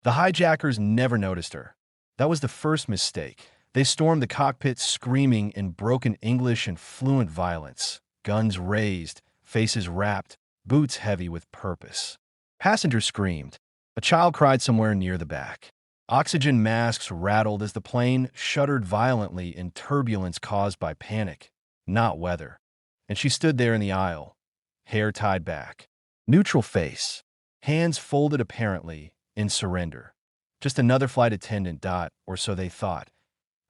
The hijackers never noticed her. That was the first mistake. They stormed the cockpit screaming in broken English and fluent violence, guns raised, faces wrapped, boots heavy with purpose. Passengers screamed. A child cried somewhere near the back. Oxygen masks rattled as the plane shuddered violently in turbulence caused by panic, not weather. And she stood there in the aisle, hair tied back, neutral face, hands folded apparently in surrender. Just another flight attendant, or so they thought.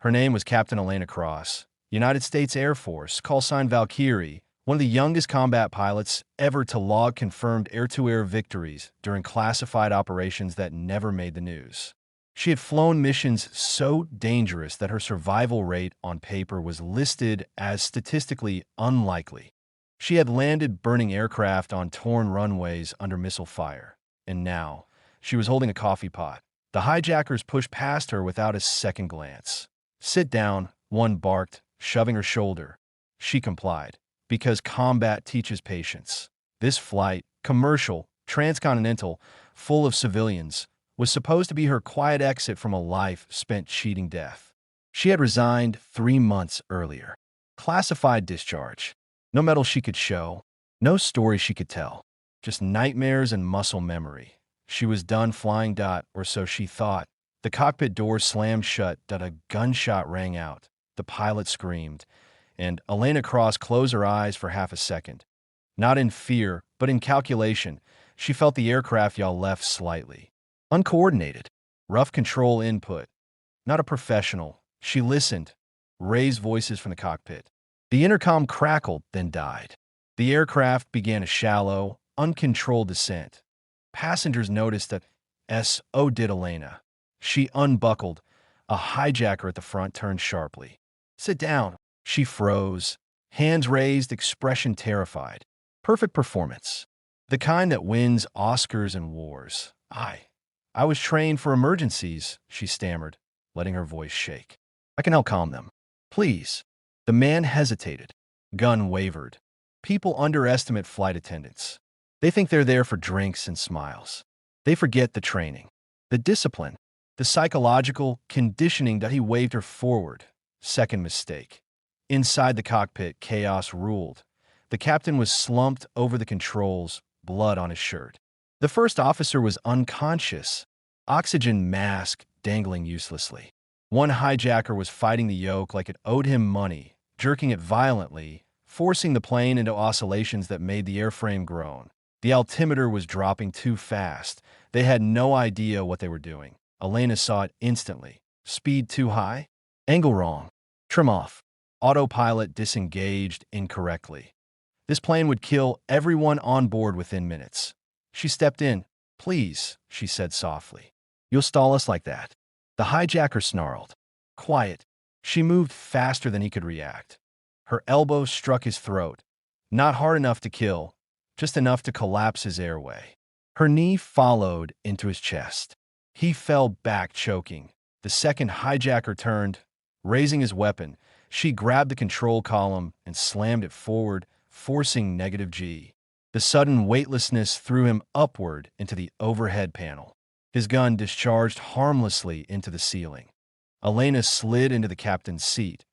Her name was Captain Elena Cross, United States Air Force, call sign Valkyrie, one of the youngest combat pilots ever to log confirmed air-to-air victories during classified operations that never made the news. She had flown missions so dangerous that her survival rate on paper was listed as statistically unlikely. She had landed burning aircraft on torn runways under missile fire, and now she was holding a coffee pot. The hijackers pushed past her without a second glance. "Sit down," one barked, shoving her shoulder. She complied, because combat teaches patience. This flight, commercial, transcontinental, full of civilians, was supposed to be her quiet exit from a life spent cheating death. She had resigned 3 months earlier. Classified discharge. No medal she could show, no story she could tell. Just nightmares and muscle memory. She was done flying, or so she thought. The cockpit door slammed shut, a gunshot rang out. The pilot screamed, and Elena Cross closed her eyes for half a second. Not in fear, but in calculation, she felt the aircraft yaw left slightly. Uncoordinated. Rough control input. Not a professional. She listened. Raised voices from the cockpit. The intercom crackled, then died. The aircraft began a shallow, uncontrolled descent. Passengers noticed that S.O. did Elena. She unbuckled. A hijacker at the front turned sharply. "Sit down." She froze. Hands raised, expression terrified. Perfect performance. The kind that wins Oscars and wars. I was trained for emergencies," she stammered, letting her voice shake. "I can help calm them. Please." The man hesitated. Gun wavered. People underestimate flight attendants. They think they're there for drinks and smiles. They forget the training, the discipline, the psychological conditioning that he waved her forward. Second mistake. Inside the cockpit, chaos ruled. The captain was slumped over the controls, blood on his shirt. The first officer was unconscious, oxygen mask dangling uselessly. One hijacker was fighting the yoke like it owed him money, jerking it violently, forcing the plane into oscillations that made the airframe groan. The altimeter was dropping too fast. They had no idea what they were doing. Elena saw it instantly. Speed too high? Angle wrong. Trim off. Autopilot disengaged incorrectly. This plane would kill everyone on board within minutes. She stepped in. "Please," she said softly. "You'll stall us like that." The hijacker snarled. "Quiet." She moved faster than he could react. Her elbow struck his throat. Not hard enough to kill, just enough to collapse his airway. Her knee followed into his chest. He fell back, choking. The second hijacker turned. Raising his weapon, she grabbed the control column and slammed it forward, forcing -G. The sudden weightlessness threw him upward into the overhead panel. His gun discharged harmlessly into the ceiling. Elena slid into the captain's seat.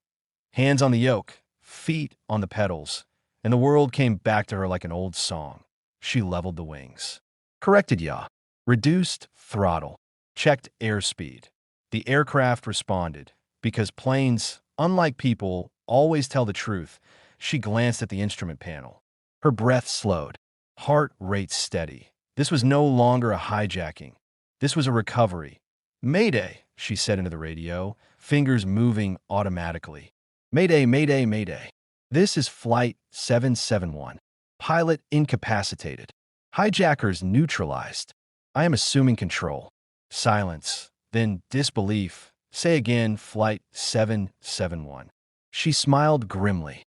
Hands on the yoke, feet on the pedals, and the world came back to her like an old song. She leveled the wings. Corrected yaw. Reduced throttle. Checked airspeed. The aircraft responded. Because planes, unlike people, always tell the truth, she glanced at the instrument panel. Her breath slowed. Heart rate steady. This was no longer a hijacking. This was a recovery. "Mayday," she said into the radio, fingers moving automatically. "Mayday, mayday, mayday. This is Flight 771. Pilot incapacitated. Hijackers neutralized. I am assuming control." Silence, then disbelief. "Say again, Flight 771. She smiled grimly.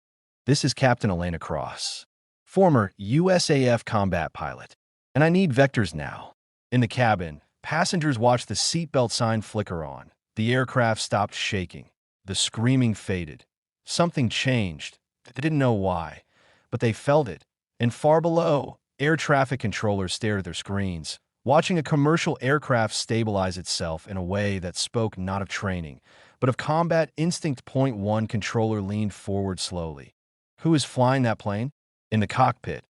"This is Captain Elena Cross, former USAF combat pilot. And I need vectors now." In the cabin, passengers watched the seatbelt sign flicker on. The aircraft stopped shaking. The screaming faded. Something changed. They didn't know why, but they felt it. And far below, air traffic controllers stared at their screens, watching a commercial aircraft stabilize itself in a way that spoke not of training, but of combat instinct. Point one controller leaned forward slowly. Who is flying that plane? In the cockpit.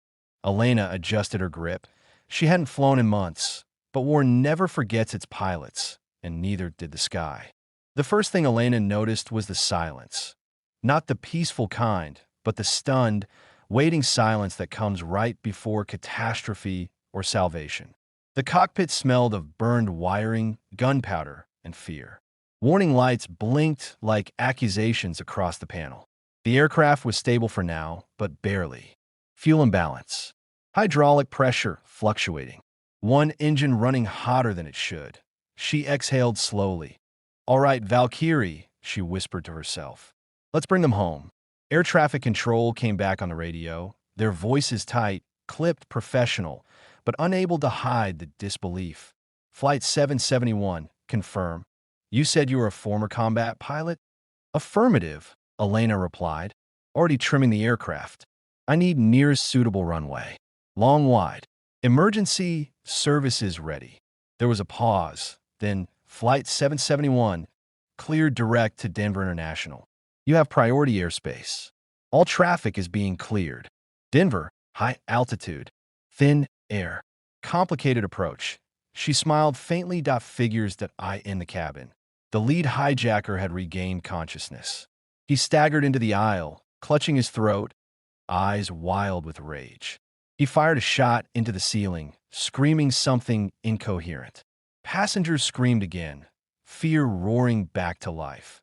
Elena adjusted her grip. She hadn't flown in months, but war never forgets its pilots, and neither did the sky. The first thing Elena noticed was the silence. Not the peaceful kind, but the stunned, waiting silence that comes right before catastrophe or salvation. The cockpit smelled of burned wiring, gunpowder, and fear. Warning lights blinked like accusations across the panel. The aircraft was stable for now, but barely. Fuel imbalance. Hydraulic pressure fluctuating. One engine running hotter than it should. She exhaled slowly. "All right, Valkyrie," she whispered to herself. "Let's bring them home." Air traffic control came back on the radio, their voices tight, clipped, professional, but unable to hide the disbelief. "Flight 771, confirm. You said you were a former combat pilot?" "Affirmative," Elena replied. "Already trimming the aircraft. I need nearest suitable runway. Long wide. Emergency services ready." There was a pause. Then, "Flight 771, cleared direct to Denver International. You have priority airspace. All traffic is being cleared. Denver, high altitude. Thin air. Complicated approach." She smiled faintly. Figures that I in the cabin. The lead hijacker had regained consciousness. He staggered into the aisle, clutching his throat, eyes wild with rage. He fired a shot into the ceiling, screaming something incoherent. Passengers screamed again, fear roaring back to life.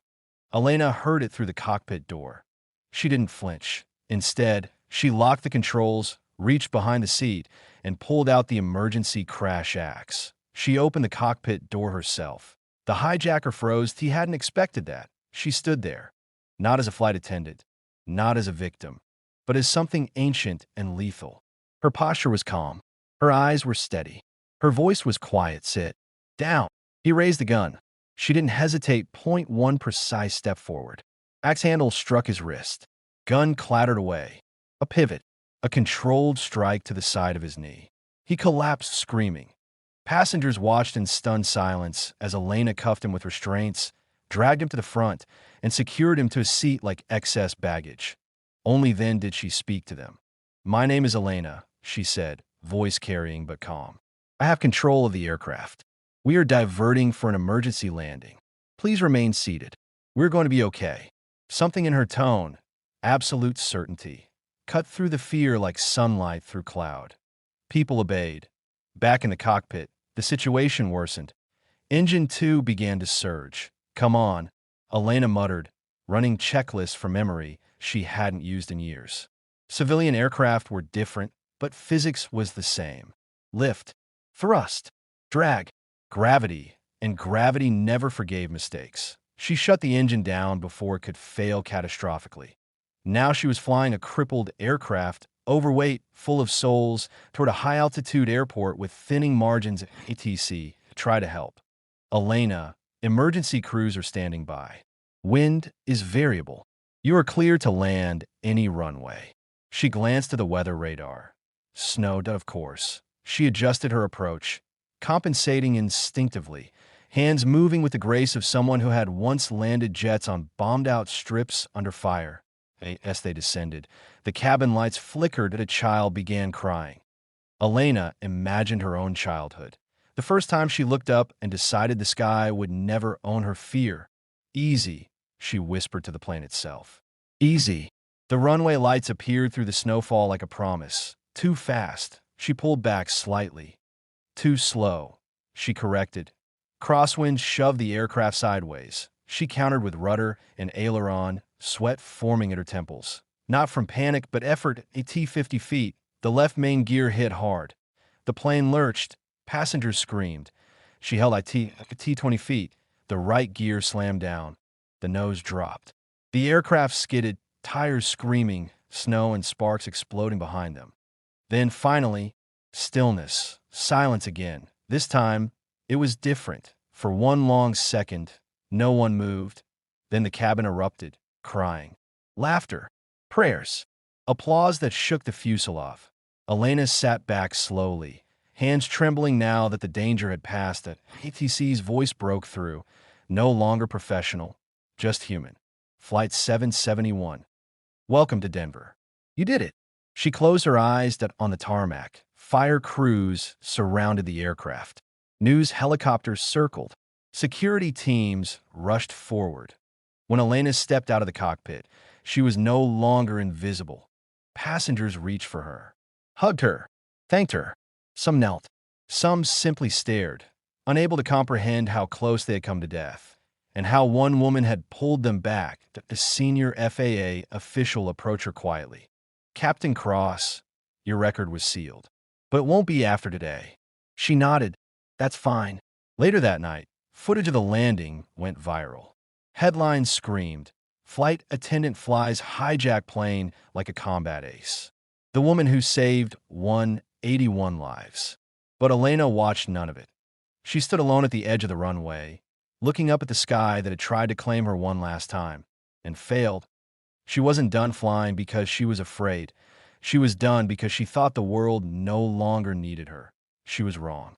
Elena heard it through the cockpit door. She didn't flinch. Instead, she locked the controls, reached behind the seat, and pulled out the emergency crash axe. She opened the cockpit door herself. The hijacker froze. He hadn't expected that. She stood there, not as a flight attendant, not as a victim, but as something ancient and lethal. Her posture was calm. Her eyes were steady. Her voice was quiet. "Sit down." He raised the gun. She didn't hesitate. Point one precise step forward. Axe handle struck his wrist. Gun clattered away. A pivot. A controlled strike to the side of his knee. He collapsed screaming. Passengers watched in stunned silence as Elena cuffed him with restraints, dragged him to the front, and secured him to a seat like excess baggage. Only then did she speak to them. "My name is Elena," she said, voice carrying but calm. "I have control of the aircraft. We are diverting for an emergency landing. Please remain seated. We're going to be okay." Something in her tone, absolute certainty, cut through the fear like sunlight through cloud. People obeyed. Back in the cockpit, the situation worsened. Engine 2 began to surge. "Come on," Elena muttered, running checklists from memory she hadn't used in years. Civilian aircraft were different, but physics was the same. Lift, thrust, drag, gravity, and gravity never forgave mistakes. She shut the engine down before it could fail catastrophically. Now she was flying a crippled aircraft, overweight, full of souls, toward a high-altitude airport with thinning margins. ATC, try to help. "Elena, emergency crews are standing by. Wind is variable. You are clear to land any runway." She glanced to the weather radar. Snowed, of course. She adjusted her approach, compensating instinctively, hands moving with the grace of someone who had once landed jets on bombed-out strips under fire. As they descended, the cabin lights flickered and a child began crying. Elena imagined her own childhood. The first time she looked up and decided the sky would never own her fear. "Easy," she whispered to the plane itself. "Easy." The runway lights appeared through the snowfall like a promise. Too fast. She pulled back slightly. Too slow. She corrected. Crosswinds shoved the aircraft sideways. She countered with rudder and aileron, sweat forming at her temples. Not from panic, but effort. At 50 feet, the left main gear hit hard. The plane lurched. Passengers screamed. She held at 20 feet. The right gear slammed down. The nose dropped. The aircraft skidded, tires screaming, snow and sparks exploding behind them. Then finally, stillness, silence again. This time, it was different. For one long second, no one moved. Then the cabin erupted, crying. Laughter. Prayers. Applause that shook the fuselage. Elena sat back slowly, Hands trembling now that the danger had passed, that ATC's voice broke through. No longer professional, just human. Flight 771. Welcome to Denver. You did it. She closed her eyes on the tarmac. Fire crews surrounded the aircraft. News helicopters circled. Security teams rushed forward. When Elena stepped out of the cockpit, she was no longer invisible. Passengers reached for her, hugged her, thanked her. Some knelt. Some simply stared, unable to comprehend how close they had come to death, and how one woman had pulled them back. The senior FAA official approached her quietly. Captain Cross, your record was sealed, but it won't be after today. She nodded. That's fine. Later that night, footage of the landing went viral. Headlines screamed, "Flight attendant flies hijacked plane like a combat ace." The woman who saved 181 lives. But Elena watched none of it. She stood alone at the edge of the runway, looking up at the sky that had tried to claim her one last time, and failed. She wasn't done flying because she was afraid. She was done because she thought the world no longer needed her. She was wrong.